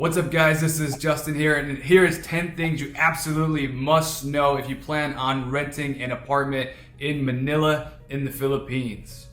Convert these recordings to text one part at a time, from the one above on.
What's up guys, this is Justin here, and here is 10 things you absolutely must know if you plan on renting an apartment in Manila in the Philippines.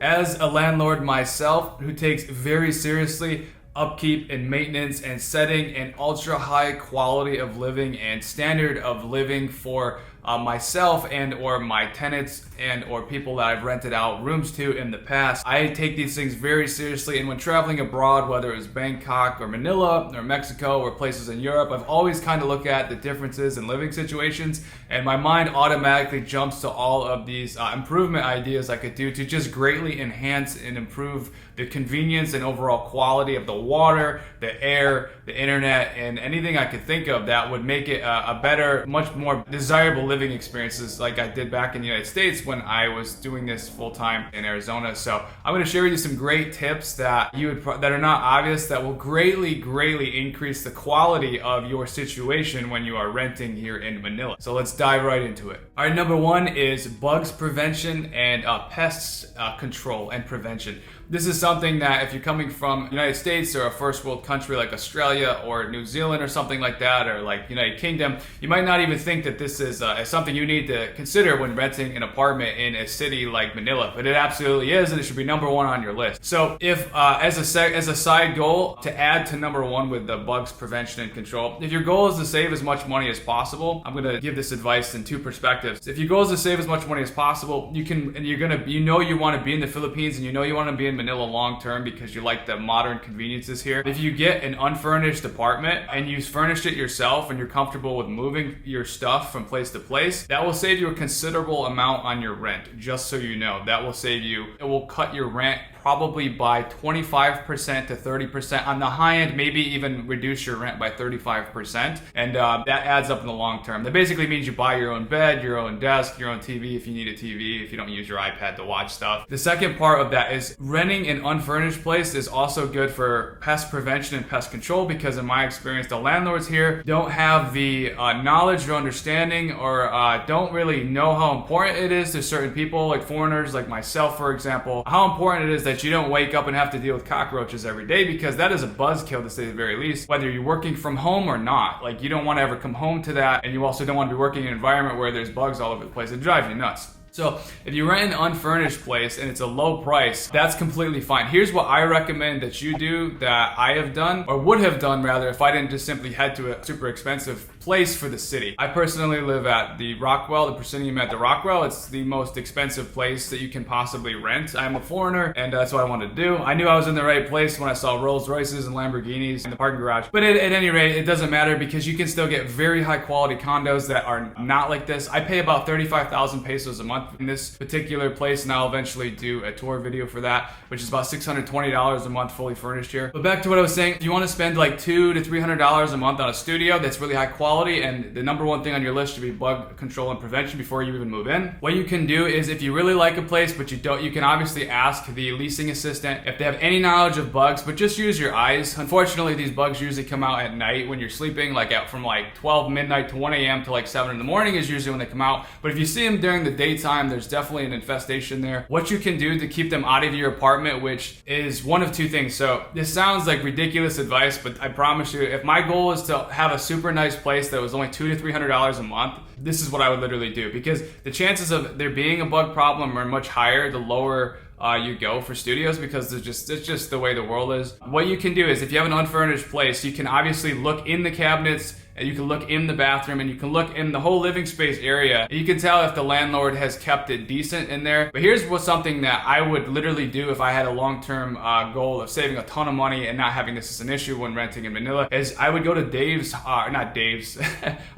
As a landlord myself who takes very seriously upkeep and maintenance and setting an ultra high quality of living and standard of living for myself and or my tenants and or people that I've rented out rooms to in the past, I take these things very seriously. And when traveling abroad, whether it was Bangkok or Manila or Mexico or places in Europe, I've always kind of looked at the differences in living situations, and my mind automatically jumps to all of these improvement ideas I could do to just greatly enhance and improve the convenience and overall quality of the water, the air, the internet, and anything I could think of that would make it a better, much more desirable living experiences like I did back in the United States when I was doing this full time in Arizona. So I'm going to share with you some great tips that that are not obvious that will greatly increase the quality of your situation when you are renting here in Manila. So let's dive right into it. All right, number one is bugs prevention and pests control and prevention. This is something that if you're coming from the United States or a first world country like Australia or New Zealand or something like that, or like United Kingdom, you might not even think that this is something you need to consider when renting an apartment in a city like Manila, but it absolutely is, and it should be number one on your list. So if as a side goal to add to number one with the bugs prevention and control, if your goal is to save as much money as possible, I'm going to give this advice in two perspectives. If your goal is to save as much money as possible, you want to be in the Philippines and you want to be in Manila long term because you like the modern conveniences here. If you get an unfurnished apartment and you furnished it yourself and you're comfortable with moving your stuff from place to place, that will save you a considerable amount on your rent. Just so you know, it will cut your rent probably by 25% to 30%. On the high end, maybe even reduce your rent by 35%. And that adds up in the long term. That basically means you buy your own bed, your own desk, your own TV if you need a TV, if you don't use your iPad to watch stuff. The second part of that is renting an unfurnished place is also good for pest prevention and pest control, because in my experience, the landlords here don't have the knowledge or understanding, or don't really know how important it is to certain people, like foreigners like myself, for example, how important it is that you don't wake up and have to deal with cockroaches every day, because that is a buzzkill to say the very least, whether you're working from home or not. Like, you don't want to ever come home to that, and you also don't want to be working in an environment where there's bugs all over the place. It drives you nuts. So if you rent an unfurnished place and it's a low price, that's completely fine. Here's what I recommend that you do, that I have done, or would have done rather, if I didn't just simply head to a super expensive place for the city. I personally live at the Rockwell, the Proscenium at the Rockwell. It's the most expensive place that you can possibly rent. I'm a foreigner, and that's what I wanted to do. I knew I was in the right place when I saw Rolls Royces and Lamborghinis in the parking garage. But at any rate, it doesn't matter, because you can still get very high quality condos that are not like this. I pay about 35,000 pesos a month in this particular place, and I'll eventually do a tour video for that, which is about $620 a month fully furnished here. But back to what I was saying, if you want to spend like $200 to $300 a month on a studio that's really high quality, and the number one thing on your list should be bug control and prevention before you even move in, what you can do is, if you really like a place but you can obviously ask the leasing assistant if they have any knowledge of bugs, but just use your eyes. Unfortunately, these bugs usually come out at night when you're sleeping, like from like 12 midnight to 1 a.m. to like 7 in the morning is usually when they come out. But if you see them during the daytime, there's definitely an infestation there. What you can do to keep them out of your apartment, which is one of two things. So this sounds like ridiculous advice, but I promise you, if my goal is to have a super nice place that was only $200 to $300 a month, this is what I would literally do, because the chances of there being a bug problem are much higher the lower you go for studios, because it's just the way the world is. What you can do is, if you have an unfurnished place, you can obviously look in the cabinets, and you can look in the bathroom, and you can look in the whole living space area. You can tell if the landlord has kept it decent in there. But here's something that I would literally do if I had a long-term goal of saving a ton of money and not having this as an issue when renting in Manila, is I would go to not Dave's,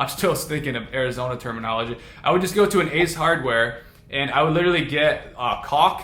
I'm still thinking of Arizona terminology. I would just go to an Ace Hardware, and I would literally get caulk,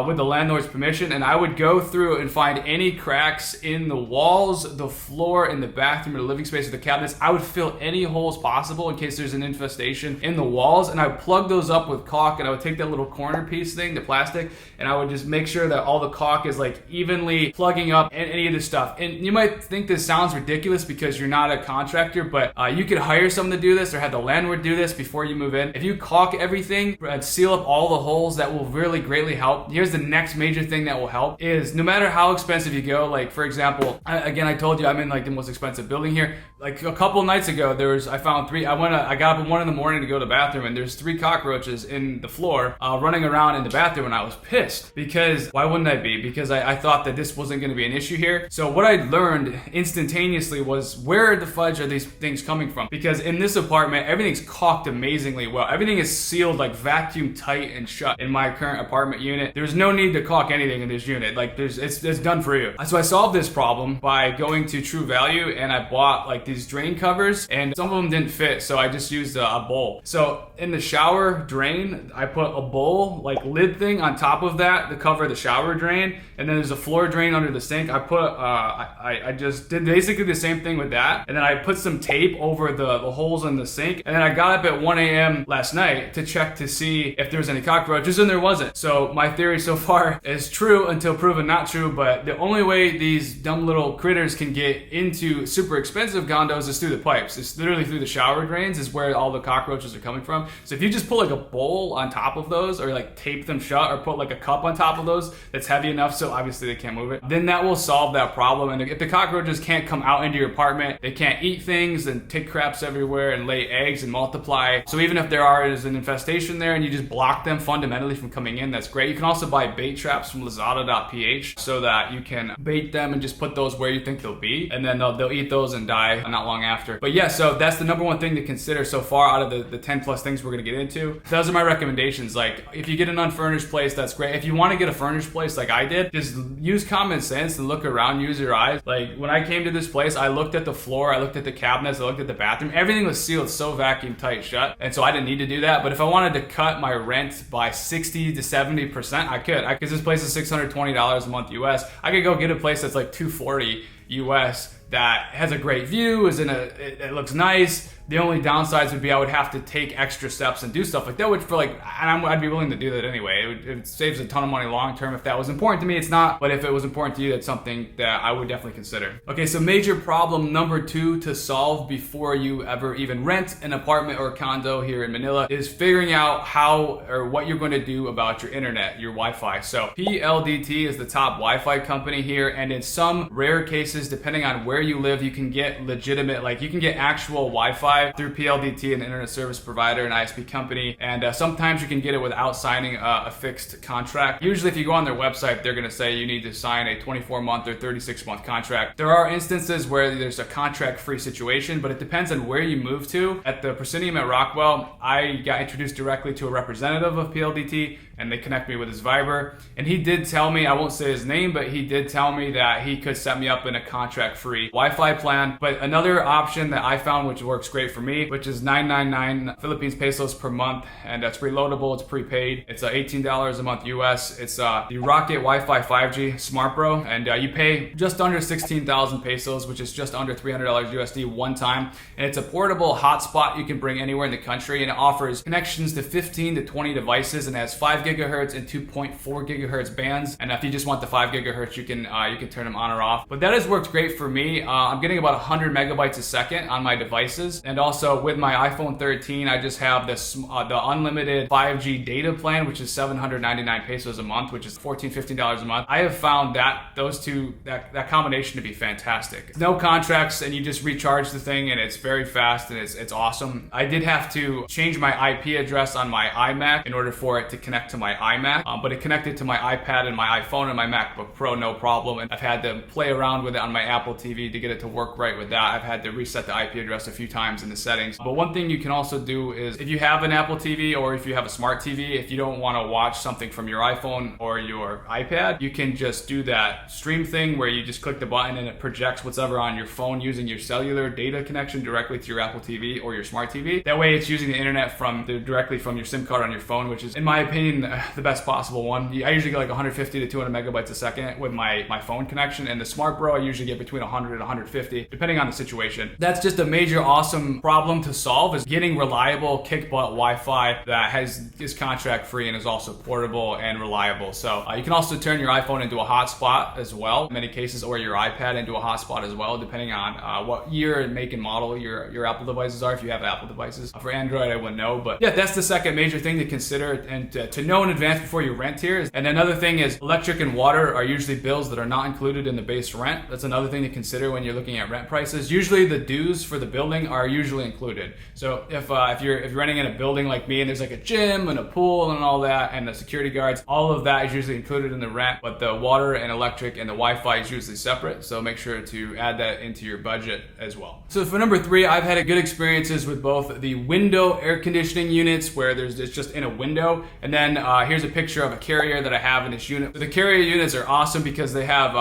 with the landlord's permission, and I would go through and find any cracks in the walls, the floor, in the bathroom, or the living space, or the cabinets. I would fill any holes possible in case there's an infestation in the walls, and I would plug those up with caulk, and I would take that little corner piece thing, the plastic, and I would just make sure that all the caulk is like evenly plugging up any of this stuff. And you might think this sounds ridiculous because you're not a contractor, but you could hire someone to do this or have the landlord do this before you move in. If you caulk everything and seal up all the holes, that will really greatly help. here's the next major thing that will help is no matter how expensive you go, like for example, I told you I'm in like the most expensive building here. Like a couple nights ago, I found three. I got up at 1 a.m. to go to the bathroom, and there's 3 cockroaches in the floor running around in the bathroom, and I was pissed because why wouldn't I be? Because I thought that this wasn't going to be an issue here. So what I learned instantaneously was where the fudge are these things coming from? Because in this apartment, everything's caulked amazingly well. Everything is sealed like vacuum tight and shut in my current apartment unit. There's no need to caulk anything in this unit. Like it's done for you. So I solved this problem by going to True Value, and I bought like these drain covers, and some of them didn't fit, so I just used a bowl. So in the shower drain, I put a bowl like lid thing on top of that to cover the shower drain, and then there's a floor drain under the sink. I put I just did basically the same thing with that, and then I put some tape over the holes in the sink, and then I got up at 1 a.m. last night to check to see if there was any cockroaches, and there wasn't. So my theory so far is true until proven not true, but the only way these dumb little critters can get into super expensive condos is through the pipes. It's literally through the shower drains is where all the cockroaches are coming from. So if you just put like a bowl on top of those, or like tape them shut, or put like a cup on top of those that's heavy enough so obviously they can't move it, then that will solve that problem. And if the cockroaches can't come out into your apartment, they can't eat things and take craps everywhere and lay eggs and multiply. So even if there is an infestation there and you just block them fundamentally from coming in, that's great. You can also buy bait traps from lazada.ph so that you can bait them and just put those where you think they'll be, and then they'll eat those and die not long after. But yeah, so that's the number one thing to consider so far out of the 10 plus things we're gonna get into. Those are my recommendations. Like if you get an unfurnished place, that's great. If you want to get a furnished place like I did, just use common sense and look around, use your eyes. Like when I came to this place, I looked at the floor, I looked at the cabinets, I looked at the bathroom. Everything was sealed so vacuum tight shut, and so I didn't need to do that. But if I wanted to cut my rent by 60 to 70%, I could. Because this place is $620 a month US. I could go get a place that's like $240 US that has a great view, it looks nice. The only downsides would be I would have to take extra steps and do stuff like that, which for like, and I'd be willing to do that anyway. It saves a ton of money long term if that was important to me. It's not, but if it was important to you, that's something that I would definitely consider. Okay, so major problem number 2 to solve before you ever even rent an apartment or condo here in Manila is figuring out how or what you're going to do about your internet, your Wi-Fi. So PLDT is the top Wi-Fi company here, and in some rare cases, depending on where you live, you can get legitimate, like you can get actual Wi-Fi through PLDT, an internet service provider, an ISP company, and sometimes you can get it without signing a fixed contract. Usually if you go on their website, they're going to say you need to sign a 24-month or 36-month contract. There are instances where there's a contract-free situation, but it depends on where you move to. At the Proscenium at Rockwell, I got introduced directly to a representative of PLDT, and they connect me with his Viber, and he did tell me, I won't say his name, but he did tell me that he could set me up in a contract-free Wi-Fi plan. But another option that I found which works great for me, which is 999 Philippines pesos per month, and that's reloadable, it's prepaid, it's $18 a month US. It's the Rocket Wi-Fi 5G Smart Pro, and you pay just under 16,000 pesos, which is just under $300 USD one time, and it's a portable hotspot you can bring anywhere in the country, and it offers connections to 15 to 20 devices, and has 5 gigahertz and 2.4 gigahertz bands. And if you just want the 5 gigahertz, you can turn them on or off. But that has worked great for me. I'm getting about 100 megabytes a second on my devices, and also with my iPhone 13, I just have this the unlimited 5G data plan, which is 799 pesos a month, which is $15 a month. I have found that that combination to be fantastic. No contracts, and you just recharge the thing, and it's very fast, and it's awesome. I did have to change my IP address on my iMac in order for it to connect to my iMac, but it connected to my iPad and my iPhone and my MacBook Pro, no problem. And I've had to play around with it on my Apple TV to get it to work right with that. I've had to reset the IP address a few times in the settings. But one thing you can also do is if you have an Apple TV or if you have a smart TV, if you don't want to watch something from your iPhone or your iPad, you can just do that stream thing where you just click the button and it projects whatever on your phone using your cellular data connection directly to your Apple TV or your smart TV. That way it's using the internet directly from your SIM card on your phone, which is, in my opinion, the best possible one. I usually get like 150 to 200 megabytes a second with my phone connection, and the Smart Bro I usually get between 100 and 150 depending on the situation. That's just a major awesome problem to solve, is getting reliable kick-butt Wi-Fi that is contract free and is also portable and reliable. So you can also turn your iPhone into a hotspot as well in many cases, or your iPad into a hotspot as well, depending on what year and make and model your Apple devices are, if you have Apple devices. For Android I wouldn't know, but yeah, that's the second major thing to consider and to know know in advance before you rent here. And another thing is electric and water are usually bills that are not included in the base rent. That's another thing to consider when you're looking at rent prices. Usually the dues for the building are usually included. So if you're renting in a building like me and there's like a gym and a pool and all that and the security guards, all of that is usually included in the rent, but the water and electric and the Wi-Fi is usually separate. So make sure to add that into your budget as well. So for number 3, I've had good experiences with both the window air conditioning units where it's just in a window, and then here's a picture of a carrier that I have in this unit. So the carrier units are awesome because they have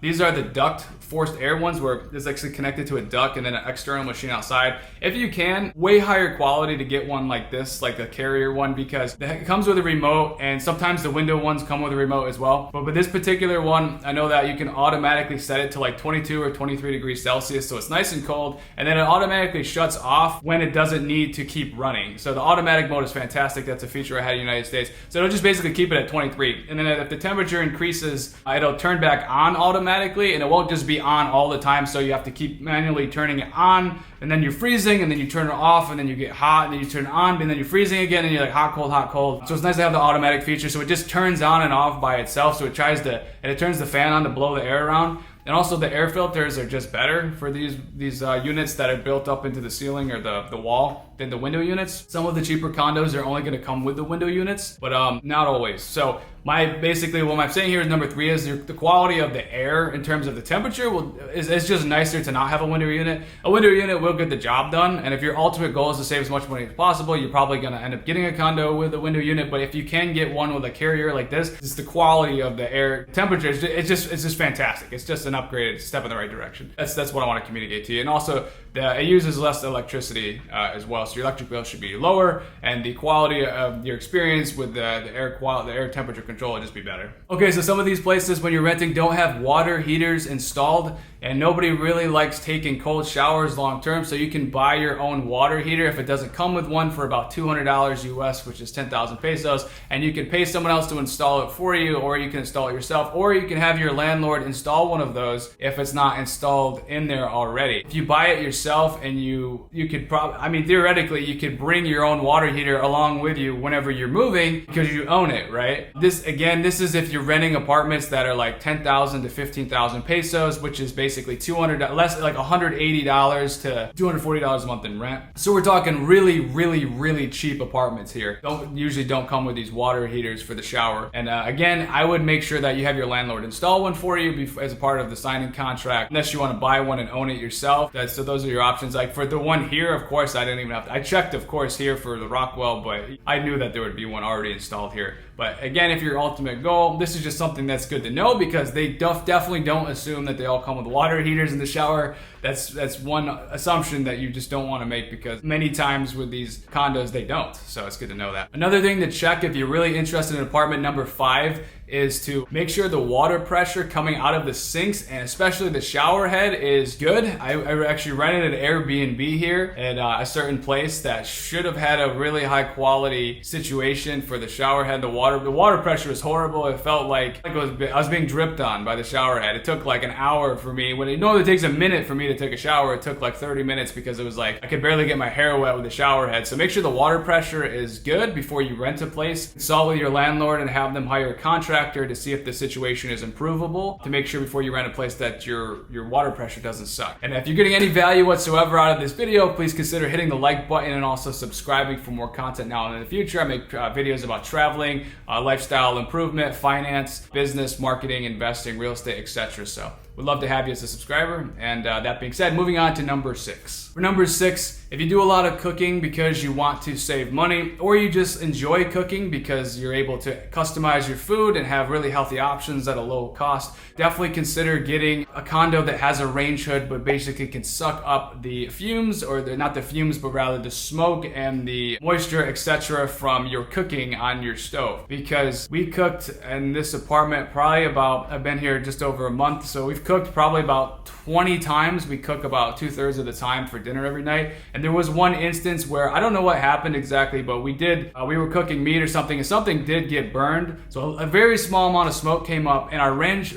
these are the duct forced air ones where it's actually connected to a duct and then an external machine outside. If you can, way higher quality to get one like this, like a carrier one, because it comes with a remote, and sometimes the window ones come with a remote as well. But with this particular one, I know that you can automatically set it to like 22 or 23 degrees Celsius, so it's nice and cold, and then it automatically shuts off when it doesn't need to keep running. So the automatic mode is fantastic. That's a feature I had in the United States. So it'll just basically keep it at 23, and then if the temperature increases, it'll turn back on automatically, and it won't just be on all the time, so you have to keep manually turning it on, and then you're freezing, and then you turn it off, and then you get hot, and then you turn it on, and then you're freezing again, and you're like hot, cold, hot, cold. So it's nice to have the automatic feature, so it just turns on and off by itself, so it turns the fan on to blow the air around. And also the air filters are just better for these units that are built up into the ceiling or the wall than the window units. Some of the cheaper condos are only going to come with the window units, but not always. So basically what I'm saying here is number 3 is the quality of the air in terms of the temperature is just nicer to not have a window unit. A window unit will get the job done, and if your ultimate goal is to save as much money as possible, you're probably going to end up getting a condo with a window unit. But if you can get one with a carrier like this, it's the quality of the air temperature. It's just fantastic. It's just an upgraded step in the right direction. That's what I want to communicate to you. And also it uses less electricity as well, so your electric bill should be lower, and the quality of your experience with the air temperature control will just be better. Okay, so some of these places when you're renting don't have water heaters installed, and nobody really likes taking cold showers long term, so you can buy your own water heater if it doesn't come with one for about $200 US, which is 10,000 pesos, and you can pay someone else to install it for you, or you can install it yourself, or you can have your landlord install one of those if it's not installed in there already. If you buy it yourself, and you could theoretically you could bring your own water heater along with you whenever you're moving because you own it, right? This is if you're renting apartments that are like 10,000 to 15,000 pesos, which is basically less like $180 to $240 a month in rent. So we're talking really cheap apartments here. Usually don't come with these water heaters for the shower. And again, I would make sure that you have your landlord install one for you as a part of the signing contract, unless you want to buy one and own it yourself. So those are your options. Like for the one here, of course, I didn't even have to. I checked, of course, here for the Rockwell, but I knew that there would be one already installed here. But again, if your ultimate goal, this is just something that's good to know, because they definitely don't assume that they all come with water heaters in the shower. That's one assumption that you just don't want to make, because many times with these condos, they don't. So it's good to know that. Another thing to check if you're really interested in apartment number 5 is to make sure the water pressure coming out of the sinks, and especially the shower head, is good. I actually rented an Airbnb here at a certain place that should have had a really high quality situation for the shower head. The water pressure was horrible. It felt like I was being dripped on by the shower head. It took like an hour for me. When it normally takes a minute for me to take a shower, it took like 30 minutes because it was like I could barely get my hair wet with the shower head. So make sure the water pressure is good before you rent a place. Consult with your landlord and have them hire a contractor to see if the situation is improvable, to make sure before you rent a place that your water pressure doesn't suck. And if you're getting any value whatsoever out of this video, please consider hitting the like button and also subscribing for more content now and in the future. I make videos about traveling, lifestyle improvement, finance, business, marketing, investing, real estate, etc. So we'd love to have you as a subscriber. And that being said, moving on to number 6. For number 6, if you do a lot of cooking because you want to save money, or you just enjoy cooking because you're able to customize your food and have really healthy options at a low cost, definitely consider getting a condo that has a range hood but basically can suck up the fumes, or not the fumes, but rather the smoke and the moisture, etc. from your cooking on your stove. Because we cooked in this apartment I've been here just over a month, so we've cooked probably about 20 times. We cook about 2/3 of the time for dinner every night, and there was one instance where I don't know what happened exactly, but we were cooking meat or something, and something did get burned. So a very small amount of smoke came up, and our range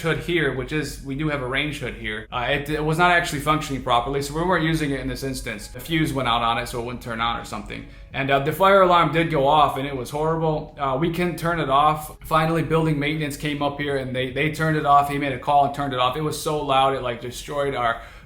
hood here, which is, we do have a range hood here, it was not actually functioning properly, so we weren't using it in this instance. The fuse went out on it, so it wouldn't turn on or something. And the fire alarm did go off, and it was horrible. We couldn't turn it off. Finally, building maintenance came up here, and they turned it off. He made a call and turned it off. It was so loud, it like destroyed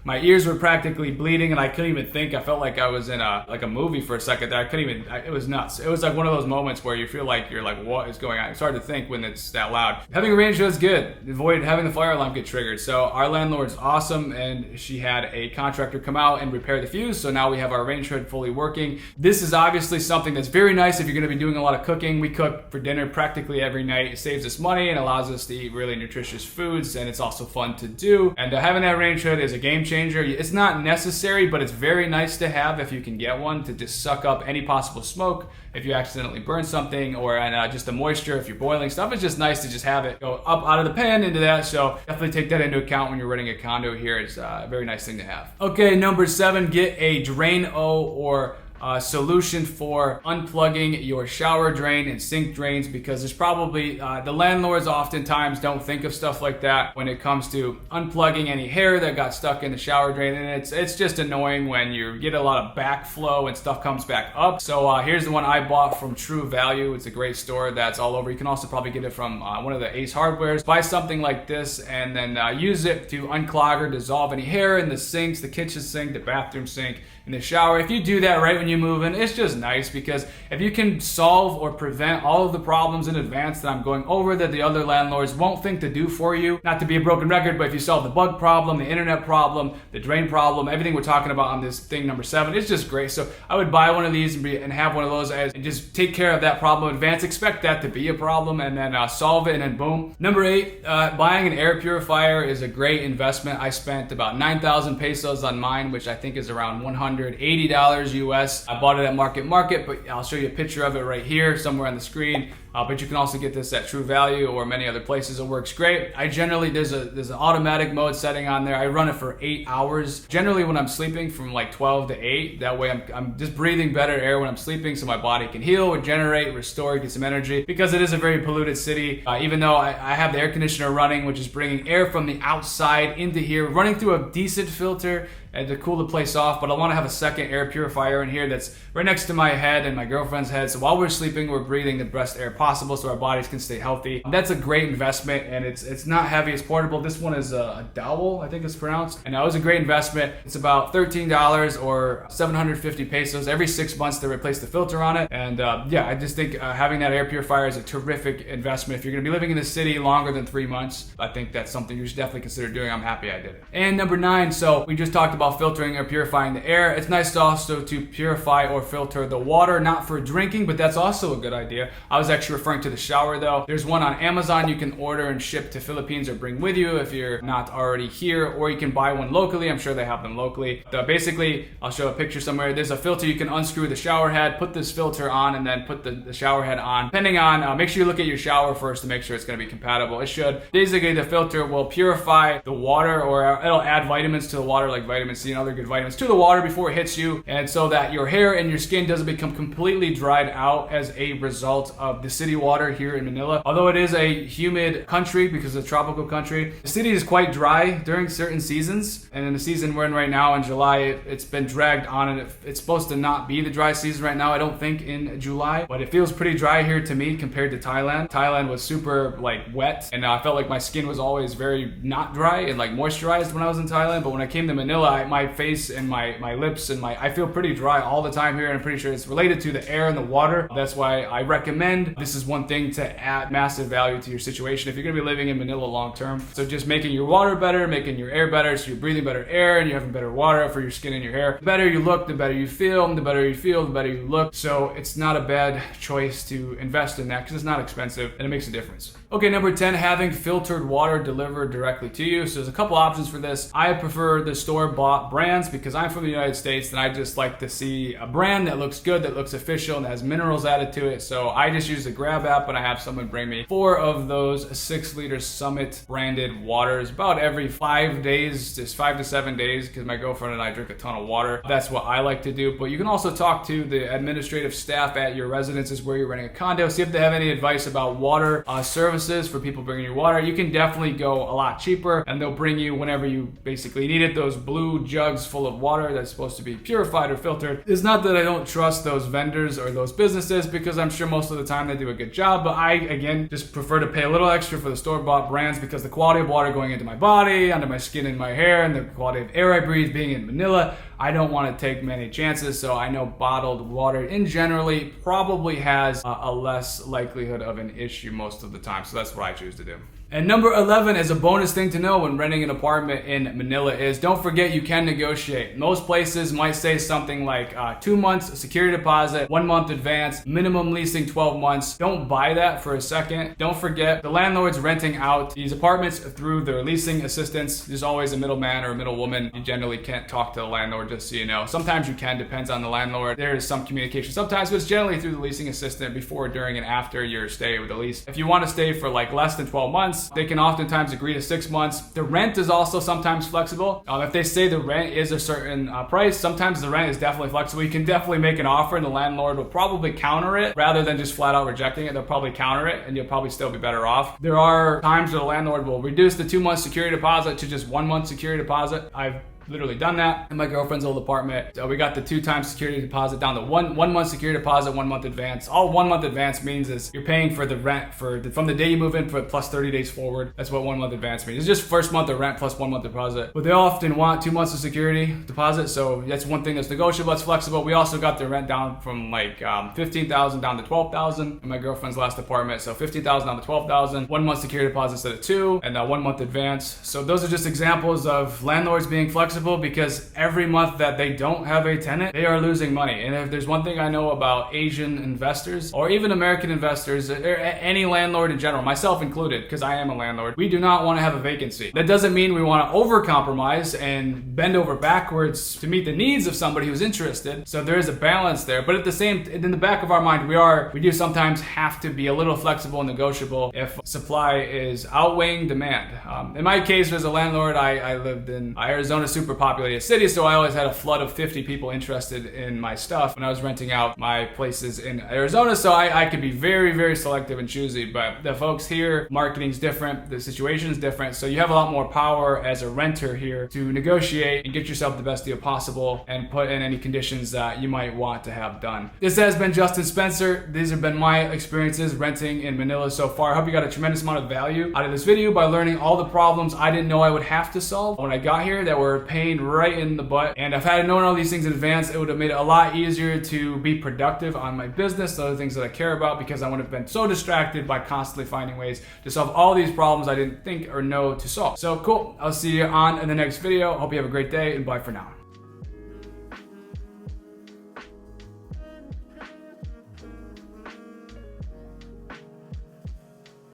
my ears were practically bleeding, and I couldn't even think. I felt like I was in a movie for a second there. It was nuts. It was like one of those moments where you feel like you're like, what is going on? It's hard to think when it's that loud. Having a range hood is good. Avoid having the fire alarm get triggered. So our landlord's awesome, and she had a contractor come out and repair the fuse. So now we have our range hood fully working. This is obviously something that's very nice if you're going to be doing a lot of cooking. We cook for dinner practically every night. It saves us money and allows us to eat really nutritious foods, and it's also fun to do. And having that range hood is a game changer. It's not necessary, but it's very nice to have if you can get one, to just suck up any possible smoke if you accidentally burn something, or just the moisture if you're boiling stuff. It's just nice to just have it go up out of the pan into that. So definitely take that into account when you're renting a condo here. It's a very nice thing to have. Okay, number 7, get a Drain-O or solution for unplugging your shower drain and sink drains, because there's probably the landlords oftentimes don't think of stuff like that when it comes to unplugging any hair that got stuck in the shower drain, and it's just annoying when you get a lot of backflow and stuff comes back up. So here's the one I bought from True Value. It's a great store that's all over. You can also probably get it from one of the Ace Hardwares. Buy something like this and then use it to unclog or dissolve any hair in the sinks, the kitchen sink, the bathroom sink, in the shower. If you do that right when you move in, it's just nice, because if you can solve or prevent all of the problems in advance that I'm going over that the other landlords won't think to do for you, not to be a broken record, but if you solve the bug problem, the internet problem, the drain problem, everything we're talking about on this thing number 7, it's just great. So I would buy one of these and have one of those and just take care of that problem in advance. Expect that to be a problem and then solve it, and then boom. Number 8, buying an air purifier is a great investment. I spent about 9,000 pesos on mine, which I think is around $180 US. I bought it at Market, but I'll show you a picture of it right here somewhere on the screen. But you can also get this at True Value or many other places. It works great. I generally, there's an automatic mode setting on there. I run it for 8 hours. Generally when I'm sleeping from like 12 to 8. That way I'm just breathing better air when I'm sleeping, so my body can heal, regenerate, restore, get some energy. Because it is a very polluted city. Even though I have the air conditioner running, which is bringing air from the outside into here, running through a decent filter and to cool the place off, but I want to have a second air purifier in here that's right next to my head and my girlfriend's head, so while we're sleeping we're breathing the best air possible so our bodies can stay healthy. That's a great investment, and it's not heavy, it's portable. This one is a dowel, I think it's pronounced, and that was a great investment. It's about $13 or 750 pesos every 6 months to replace the filter on it. And yeah, I just think having that air purifier is a terrific investment. If you're going to be living in the city longer than 3 months, I think that's something you should definitely consider doing. I'm happy I did it. And number 9, so we just talked about filtering or purifying the air. It's nice also to purify or filter the water, not for drinking, but that's also a good idea. I was actually referring to the shower though. There's one on Amazon you can order and ship to Philippines or bring with you if you're not already here, or you can buy one locally. I'm sure they have them locally. So basically, I'll show a picture somewhere. There's a filter you can unscrew the shower head, put this filter on, and then put the shower head on. Depending on, make sure you look at your shower first to make sure it's going to be compatible. It should. Basically, the filter will purify the water, or it'll add vitamins to the water like vitamin C and other good vitamins to the water before it hits you, and so that your hair and your skin doesn't become completely dried out as a result of the city water here in Manila. Although it is a humid country because it's a tropical country, the city is quite dry during certain seasons, and in the season we're in right now in July, it's been dragged on, and it's supposed to not be the dry season right now, I don't think, in July, but it feels pretty dry here to me compared to Thailand. Thailand was super like wet, and I felt like my skin was always very not dry and like moisturized when I was in Thailand, but when I came to Manila, my face and my lips and I feel pretty dry all the time here, and I'm pretty sure it's related to the air and the water. That's why I recommend this is one thing to add massive value to your situation if you're going to be living in Manila long term. So just making your water better, making your air better, so you're breathing better air and you're having better water for your skin and your hair. The better you look, the better you feel, the better you feel, the better you look. So it's not a bad choice to invest in that because it's not expensive and it makes a difference. Okay, number 10, having filtered water delivered directly to you. So there's a couple options for this. I prefer the store-bought brands because I'm from the United States and I just like to see a brand that looks good, that looks official, and that has minerals added to it. So I just use the grab app, but I have someone bring me 4 of those 6-liter Summit branded waters about every 5 days, just 5 to 7 days, because my girlfriend and I drink a ton of water. That's what I like to do. But you can also talk to the administrative staff at your residences where you're renting a condo, see if they have any advice about water services for people bringing you water. You can definitely go a lot cheaper, and they'll bring you whenever you basically need it, those blue jugs full of water that's supposed to be purified or filtered. It's not that I don't trust those vendors or those businesses, because I'm sure most of the time they do a good job, but I, again, just prefer to pay a little extra for the store-bought brands, because the quality of water going into my body, under my skin and my hair, and the quality of air I breathe being in Manila, I don't want to take many chances. So I know bottled water in generally probably has a less likelihood of an issue most of the time. So that's what I choose to do. And number 11 is a bonus thing to know when renting an apartment in Manila is don't forget you can negotiate. Most places might say something like 2 months security deposit, 1 month advance, minimum leasing 12 months. Don't buy that for a second. Don't forget the landlord's renting out these apartments through their leasing assistants. There's always a middleman or a middlewoman. You generally can't talk to the landlord, just so you know. Sometimes you can, depends on the landlord. There is some communication sometimes, but it's generally through the leasing assistant before, during, and after your stay with the lease. If you want to stay for like less than 12 months, they can oftentimes agree to 6 months. The rent is also sometimes flexible. If they say the rent is a certain price, sometimes the rent is definitely flexible. You can definitely make an offer and the landlord will probably counter it rather than just flat out rejecting it. They'll probably counter it and you'll probably still be better off. There are times where the landlord will reduce the 2 month security deposit to just 1 month security deposit. I've literally done that in my girlfriend's old apartment. So we got the 2 times security deposit down to one month security deposit, 1 month advance. All 1 month advance means is you're paying for the rent from the day you move in for plus 30 days forward. That's what 1 month advance means. It's just first month of rent plus 1 month deposit. But they often want 2 months of security deposit. So that's one thing that's negotiable, that's flexible. We also got the rent down from like $15,000 down to $12,000 in my girlfriend's last apartment. So $15,000 down to $12,000, 1 month security deposit instead of 2, and 1 month advance. So those are just examples of landlords being flexible, because every month that they don't have a tenant, they are losing money. And if there's one thing I know about Asian investors or even American investors, or any landlord in general, myself included, because I am a landlord, we do not want to have a vacancy. That doesn't mean we want to overcompromise and bend over backwards to meet the needs of somebody who's interested. So there is a balance there. But at the same, in the back of our mind, we do sometimes have to be a little flexible and negotiable if supply is outweighing demand. In my case, as a landlord, I lived in Arizona, super populated city, so I always had a flood of 50 people interested in my stuff when I was renting out my places in Arizona. So I could be very, very selective and choosy. But the folks here, marketing's different, the situation is different. So you have a lot more power as a renter here to negotiate and get yourself the best deal possible and put in any conditions that you might want to have done. This has been Justin Spencer. These have been my experiences renting in Manila so far. I hope you got a tremendous amount of value out of this video by learning all the problems I didn't know I would have to solve when I got here that were pain right in the butt. And if I had known all these things in advance, it would have made it a lot easier to be productive on my business, the other things that I care about, because I would have been so distracted by constantly finding ways to solve all these problems I didn't think or know to solve. So cool. I'll see you on in the next video. Hope you have a great day, and bye for now.